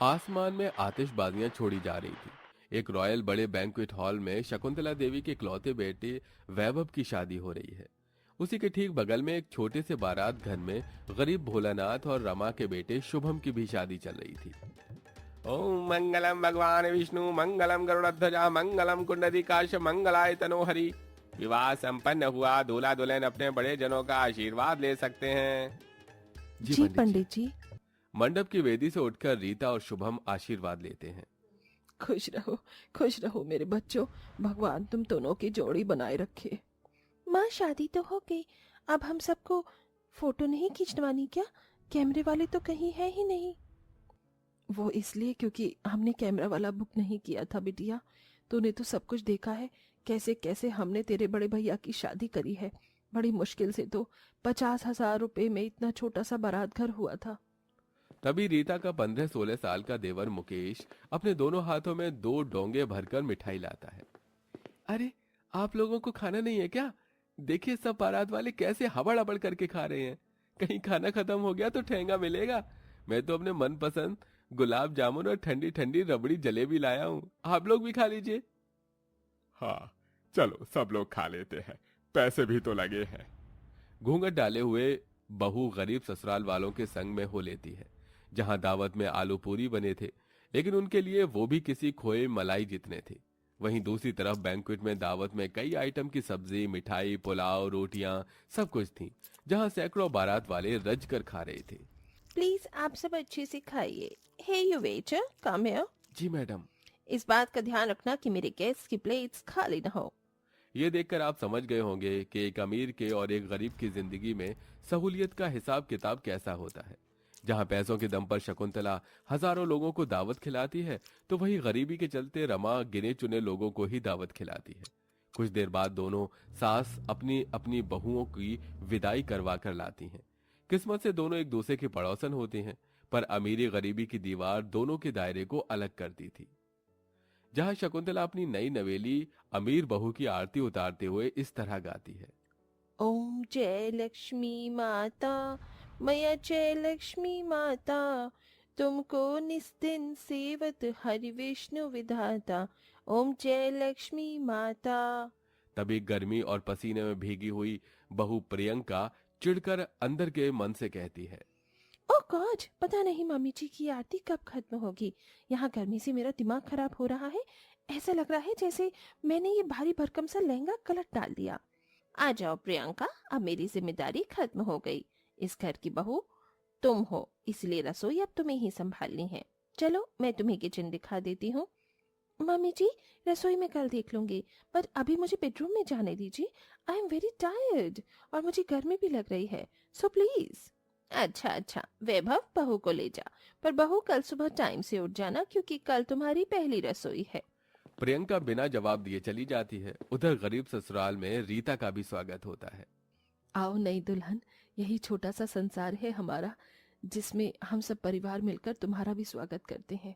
आसमान में आतिशबाजियां छोड़ी जा रही थी। एक रॉयल बड़े बैंक्वेट हॉल में शकुंतला देवी के इकलौते बेटे वैभव की शादी हो रही है। उसी के ठीक बगल में एक छोटे से बारात घर में गरीब भोलानाथ और रमा के बेटे शुभम की भी शादी चल रही थी। ओम मंगलम भगवान विष्णु मंगलम गरुड़ध्वजा मंगलम कुंडलीकाक्ष मंगलाय तनोहरि। विवाह संपन्न हुआ, दूल्हा दुल्हन अपने बड़े जनों का आशीर्वाद ले सकते हैं। जी जी पंडित जी। पंडित जी। मंडप की वेदी से उठकर रीता और शुभम आशीर्वाद लेते हैं। खुश रहो मेरे बच्चों। भगवान तुम दोनों की जोड़ी बनाए रखे। माँ शादी तो हो गई, अब हम सबको फोटो नहीं खिंचवानी क्या? कैमरे वाले तो कहीं है ही नहीं। वो इसलिए क्योंकि हमने कैमरा वाला बुक नहीं किया था बिटिया। तूने तो सब कुछ देखा है, कैसे कैसे हमने तेरे बड़े भैया की शादी करी है। बड़ी मुश्किल से तो 50,000 रुपए में इतना छोटा सा बारात घर हुआ था। तभी रीता का 15-16 साल का देवर मुकेश अपने दोनों हाथों में 2 डोंगे भरकर मिठाई लाता है। अरे, आप लोगों को खाना नहीं है क्या? देखिए सब बारात वाले कैसे हबड़ करके खा रहे हैं। कहीं खाना खत्म हो गया तो ठेंगा मिलेगा। मैं तो अपने मनपसंद गुलाब जामुन और ठंडी ठंडी रबड़ी जलेबी लाया हूँ, आप लोग भी खा लीजिए। हाँ, चलो सब लोग खा लेते हैं, पैसे भी तो लगे हैं। घूंघट डाले हुए बहू गरीब ससुराल वालों के संग में हो लेती है। जहां दावत में आलू पूरी बने थे, लेकिन उनके लिए वो भी किसी खोए मलाई जितने थे। वहीं दूसरी तरफ बैंक्वेट में दावत में कई आइटम की सब्जी, मिठाई, पुलाव, रोटियां सब कुछ थी, जहां सैकड़ों बारात वाले रज कर खा रहे थे। प्लीज आप सब अच्छे से खाइए। Hey you waiter, come here. जी मैडम। इस बात का ध्यान रखना कि मेरे गेस्ट की प्लेट्स खाली न हो। ये देखकर आप समझ गए होंगे कि एक अमीर के और एक गरीब की जिंदगी में सहूलियत का हिसाब किताब कैसा होता है। जहां पैसों के दम पर शकुंतला हजारों लोगों को दावत खिलाती है, तो वहीं गरीबी के चलते रमा गिने चुने लोगों को ही दावत खिलाती है। कुछ देर बाद दोनों सास अपनी अपनी बहुओं की विदाई करवा कर लाती हैं। किस्मत से दोनों एक दूसरे के पड़ोसन होते हैं, पर अमीरी गरीबी की दीवार दोनों के दायरे को अलग करती थी। जहां शकुंतला अपनी नई नवेली अमीर बहू की आरती उतारते हुए इस तरह गाती है। ओम जय लक्ष्मी माता, मैया जय लक्ष्मी माता, तुमको निस्दिन सेवत हरि विष्णु विधाता। ओम जय लक्ष्मी माता। तभी गर्मी और पसीने में भीगी हुई बहू प्रियंका चिढ़कर अंदर के मन से कहती है, ओ गॉड, पता नहीं मम्मी जी की आरती कब खत्म होगी। यहाँ गर्मी से मेरा दिमाग खराब हो रहा है। ऐसा लग रहा है जैसे मैंने ये भारी भरकम सा लहंगा गलत डाल दिया। आ जाओ प्रियंका, अब मेरी जिम्मेदारी खत्म हो गई। इस घर की बहू तुम हो, इसलिए रसोई अब तुम्हें ही संभालनी है। चलो मैं तुम्हें किचन दिखा देती हूँ। मम्मी जी, रसोई में कल देख लूंगी, पर अभी मुझे बेडरूम में जाने दीजिए। आई एम वेरी टायर्ड और मुझे गर्मी भी लग रही है, सो प्लीज। अच्छा अच्छा वैभव, बहू को ले जा, पर बहू कल सुबह टाइम से उठ जाना क्योंकि कल तुम्हारी पहली रसोई है। प्रियंका बिना जवाब दिए चली जाती है। उधर गरीब ससुराल में रीता का भी स्वागत होता है। आओ नई दुल्हन, यही छोटा सा संसार है हमारा, जिसमें हम सब परिवार मिलकर तुम्हारा भी स्वागत करते हैं।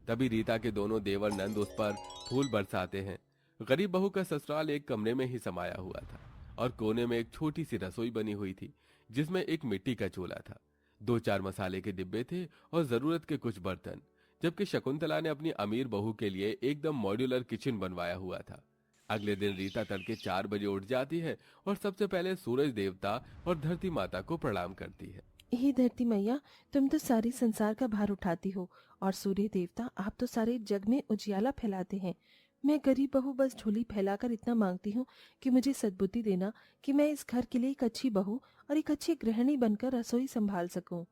तभी रीता के दोनों देवर नंद उस पर फूल बरसाते हैं। गरीब बहू का ससुराल एक कमरे में ही समाया हुआ था और कोने में एक छोटी सी रसोई बनी हुई थी, जिसमें एक मिट्टी का चूल्हा था, 2-4 मसाले के डिब्बे थे और जरूरत के कुछ बर्तन। जबकि शकुंतला ने अपनी अमीर बहू के लिए एकदम मॉड्यूलर किचन बनवाया हुआ था। अगले दिन रीता तड़के 4 बजे उठ जाती है और सबसे पहले सूरज देवता और धरती माता को प्रणाम करती है। हे धरती मैया, तुम तो सारी संसार का भार उठाती हो, और सूर्य देवता आप तो सारे जग में उजियाला फैलाते हैं। मैं गरीब बहू बस झोली फैलाकर इतना मांगती हूँ कि मुझे सद्बुद्धि देना कि मैं इस घर के लिए एक अच्छी बहू और एक अच्छी गृहिणी बनकर रसोई संभाल सकूं।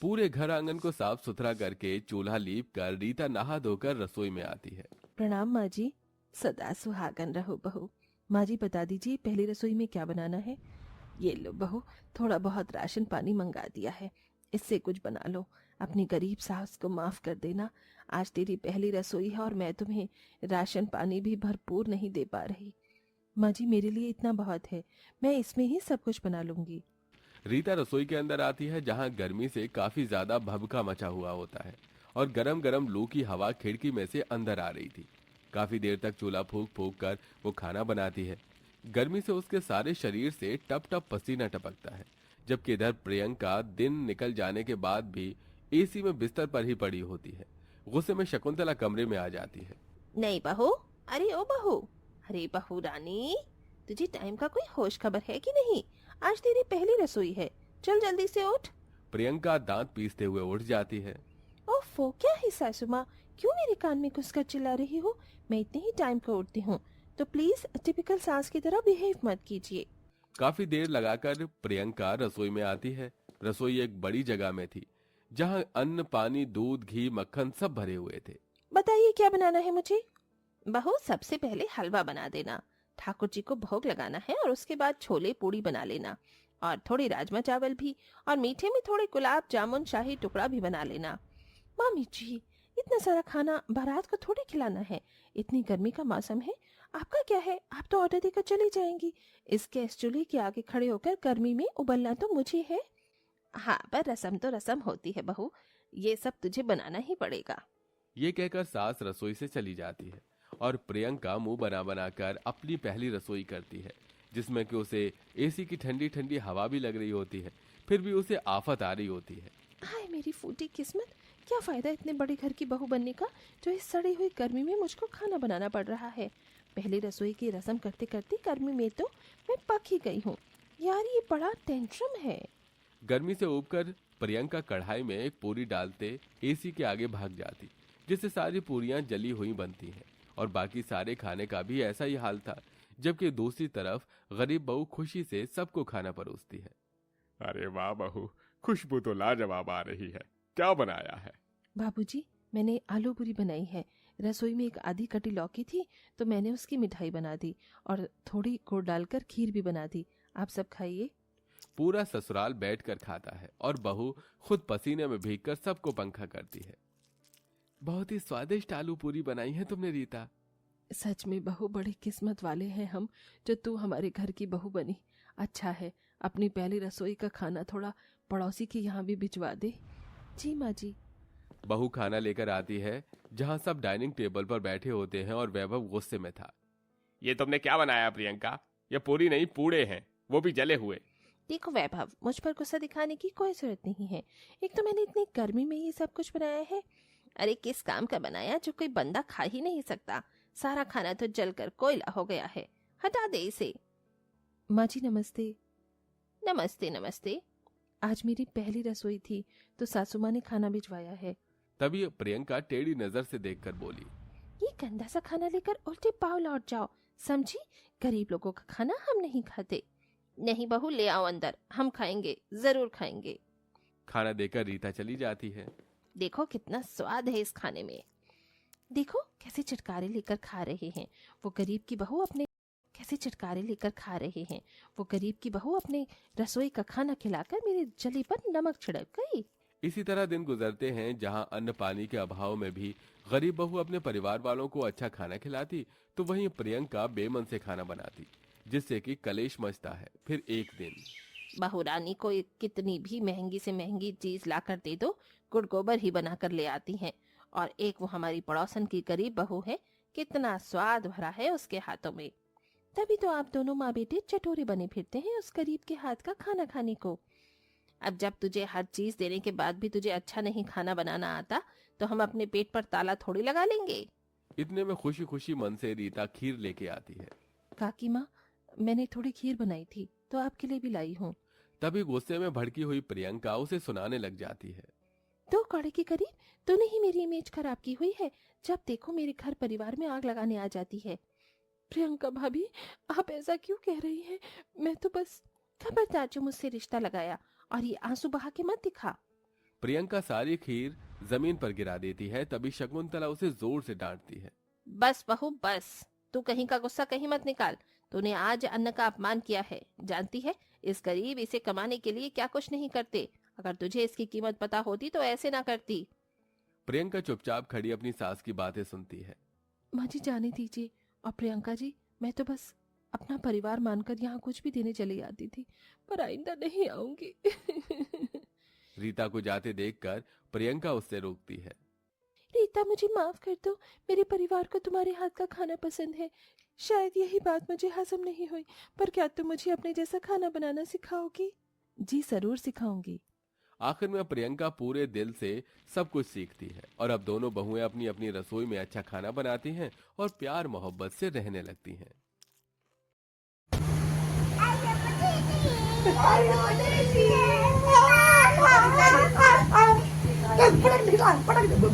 पूरे घर आंगन को साफ सुथरा करके चूल्हा लीप कर रीता नहा धोकर रसोई में आती है। प्रणाम माँ जी। सदा सुहागन रहो बहू। माँ जी बता दीजिए पहली रसोई में क्या बनाना है। ये लो बहू, थोड़ा बहुत राशन पानी मंगा दिया है, इससे कुछ बना लो। अपनी गरीब सास को माफ कर देना। आज तेरी पहली रसोई है और मैं तुम्हें राशन पानी भी भरपूर नहीं दे पा रही। माँ जी मेरे लिए इतना बहुत है, मैं इसमें ही सब कुछ बना लूंगी। रीता रसोई के अंदर आती है, जहां गर्मी से काफी ज्यादा भभका मचा हुआ होता है और गरम गरम लू की हवा खिड़की में से अंदर आ रही थी। काफी देर तक चूल्हा फूंक फूंक कर वो खाना बनाती है। गर्मी से उसके सारे शरीर से टप टप पसीना टपकता है। जबकि इधर प्रियंका दिन निकल जाने के बाद भी एसी में बिस्तर पर ही पड़ी होती है। गुस्से में शकुंतला कमरे में आ जाती है। नहीं बहू, अरे ओ बहू, अरे बहू रानी, तुझे टाइम का कोई होश खबर है कि नहीं? आज तेरी पहली रसोई है, चल जल्दी से उठ। प्रियंका दांत पीसते हुए उठ जाती है। ओफो, क्या है सासू माँ, क्यों मेरे कान में घुसकर चिल्ला रही हो? मैं इतने ही टाइम को उठती हूँ, तो प्लीज टिपिकल सास की तरह बिहेव मत कीजिए। काफी देर लगाकर प्रियंका रसोई में आती है। रसोई एक बड़ी जगह में थी, जहां अन्न, पानी, दूध, घी, मक्खन सब भरे हुए थे। बताइए क्या बनाना है मुझे? बहू, सबसे पहले हलवा बना देना, ठाकुर जी को भोग लगाना है, और उसके बाद छोले पूड़ी बना लेना, और थोड़ी राजमा चावल भी, और मीठे में थोड़े गुलाब जामुन शाही टुकड़ा भी बना लेना। मामी जी, इतना सारा खाना बारात को थोड़ी खिलाना है, इतनी गर्मी का मौसम है। आपका क्या है, आप तो ऑर्डर देकर चली जाएंगी। इस गैस चूल्हे के आगे खड़े होकर गर्मी में उबलना तो मुझे है। हाँ, पर रस्म तो रस्म होती है बहू, ये सब तुझे बनाना ही पड़ेगा। ये कहकर सास रसोई से चली जाती है और प्रियंका मुंह बना बनाकर अपनी पहली रसोई करती है, जिसमें कि उसे एसी की ठंडी ठंडी हवा भी लग रही होती है, फिर भी उसे आफत आ रही होती है। हाय मेरी फूटी किस्मत, क्या फायदा इतने बड़े घर की बहू बनने का, जो इस सड़ी हुई गर्मी में मुझको खाना बनाना पड़ रहा है। पहली रसोई की रस्म करते करते गर्मी में तो मैं पक ही गई हूँ। यार, ये बड़ा टेंशन है। गर्मी से ऊबकर प्रियंका कढ़ाई में एक पूरी डालते एसी के आगे भाग जाती, जिससे सारी पूरियां जली हुई बनती हैं। और बाकी सारे खाने का भी ऐसा ही हाल था, जबकि दूसरी तरफ गरीब बहू खुशी से सबको खाना परोसती है। अरे वाह बहू, खुशबू तो लाजवाब आ रही है। क्या बनाया है? बाबूजी, मैंने आलू पूरी बनाई है। रसोई में एक आधी कटी लौकी थी, तो मैंने उसकी मिठाई बना दी, और थोड़ी गुड़ डालकर खीर भी बना दी। आप सब खाइए। पूरा ससुराल बैठकर खाता है और बहू खुद पसीने में भीगकर सबको पंखा करती है। बहुत ही स्वादिष्ट आलू पूरी बनाई है तुमने रीता। सच में बहू, बड़ी किस्मत वाले हैं हम, जो तू हमारे घर की बहू बनी। अच्छा है, अपनी पहली रसोई का खाना थोड़ा पड़ोसी के यहाँ भी भिजवा दे। जी माँ जी। बहू खाना लेकर आती है, जहां सब डाइनिंग टेबल पर बैठे होते हैं और वैभव गुस्से में था। ये तुमने क्या बनाया प्रियंका? ये पूरी नहीं, पूड़े हैं, वो भी जले हुए। देखो वैभव, मुझ पर गुस्सा दिखाने की कोई जरूरत नहीं है। एक तो मैंने इतनी गर्मी में ये सब कुछ बनाया है। अरे किस काम का बनाया जो कोई बंदा खा ही नहीं सकता। सारा खाना तो जलकर कोयला हो गया है। हटा दे इसे। माँ जी नमस्ते। नमस्ते नमस्ते। आज मेरी पहली रसोई थी, तो सासू माँ ने खाना भिजवाया है। तभी प्रियंका टेढ़ी नजर से देखकर बोली, ये गंदा सा खाना लेकर उल्टे पाव लौट जाओ, समझी? गरीब लोगों का खाना हम नहीं खाते। नहीं बहू, ले आओ अंदर, हम खाएंगे, जरूर खाएंगे। खाना देकर रीता चली जाती है। देखो कितना स्वाद है इस खाने में। देखो कैसे चटकारे लेकर खा रहे हैं वो गरीब की बहू अपने कैसे चटकारे लेकर खा रहे हैं वो गरीब की बहू अपने रसोई का खाना खिलाकर मेरे जली पर नमक छिड़क गई। इसी तरह दिन गुजरते हैं, जहां अन्न पानी के अभाव में भी गरीब बहू अपने परिवार वालों को अच्छा खाना खिलाती, तो वहीं प्रियंका बेमन से खाना बनाती, जिससे कि कलेश मचता है। फिर एक दिन बहू रानी को कितनी भी महंगी से महंगी चीज ला कर दे दो, गुड़ गोबर ही बना कर ले आती हैं। और एक वो हमारी पड़ोसन की गरीब बहू है, कितना स्वाद भरा है उसके हाथों में। तभी तो आप दोनों माँ बेटे चटोरे बने फिरते हैं उस गरीब के हाथ का खाना खाने को। अब जब तुझे हर चीज देने के बाद भी तुझे अच्छा नहीं खाना बनाना आता, तो हम अपने पेट पर ताला थोड़ी लगा लेंगे। इतने में खुशी खुशी मन से रीता खीर लेके आती है। काकी माँ, मैंने थोड़ी खीर बनाई थी, तो आपके लिए भी लाई हूँ। तभी गुस्से में भड़की हुई प्रियंका उसे सुनाने लग जाती है। 2 कौड़े के करीब तूने ही मेरी इमेज खराब की हुई है। जब देखो मेरे घर परिवार में आग लगाने आ जाती है। प्रियंका भाभी, आप ऐसा क्यों कह रही हैं? मैं तो बस खबरदार जो मुझसे रिश्ता लगाया, और ये आंसू बहा के मत दिखा। प्रियंका सारी खीर जमीन पर गिरा देती है। तभी शकुंतला उसे जोर से डांटती है। बस बहू बस, तू कहीं का गुस्सा कहीं मत निकाल। तूने आज अन्न का अपमान किया है। जानती है इस गरीब इसे कमाने के लिए क्या कुछ नहीं करते। अगर तुझे इसकी कीमत पता होती तो ऐसे ना करती। प्रियंका चुपचाप खड़ी अपनी सास की बातें सुनती है। माँ जी जाने दीजिए। और प्रियंका जी, मैं तो बस अपना परिवार मानकर यहाँ कुछ भी देने चली आती थी, पर आइंदा नहीं आऊंगी। रीता को जाते देखकर प्रियंका उससे रोकती है। रीता, मुझे माफ कर दो। मेरे परिवार को तुम्हारे हाथ का खाना पसंद है। शायद यही बात मुझे हजम नहीं हुई, पर क्या तुम मुझे अपने जैसा खाना बनाना सिखाओगी? जी जरूर सिखाऊंगी। आखिर में प्रियंका पूरे दिल से सब कुछ सीखती है और अब दोनों बहुएं अपनी अपनी रसोई में अच्छा खाना बनाती हैं और प्यार मोहब्बत से रहने लगती हैं।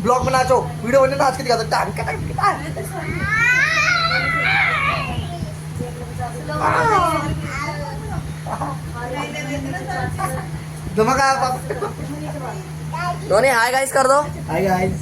ब्लॉग बना चो वीडियो बने नाच के दिखा सकता धमक आया पापा धोनी हाय गाइस कर दो। Hi guys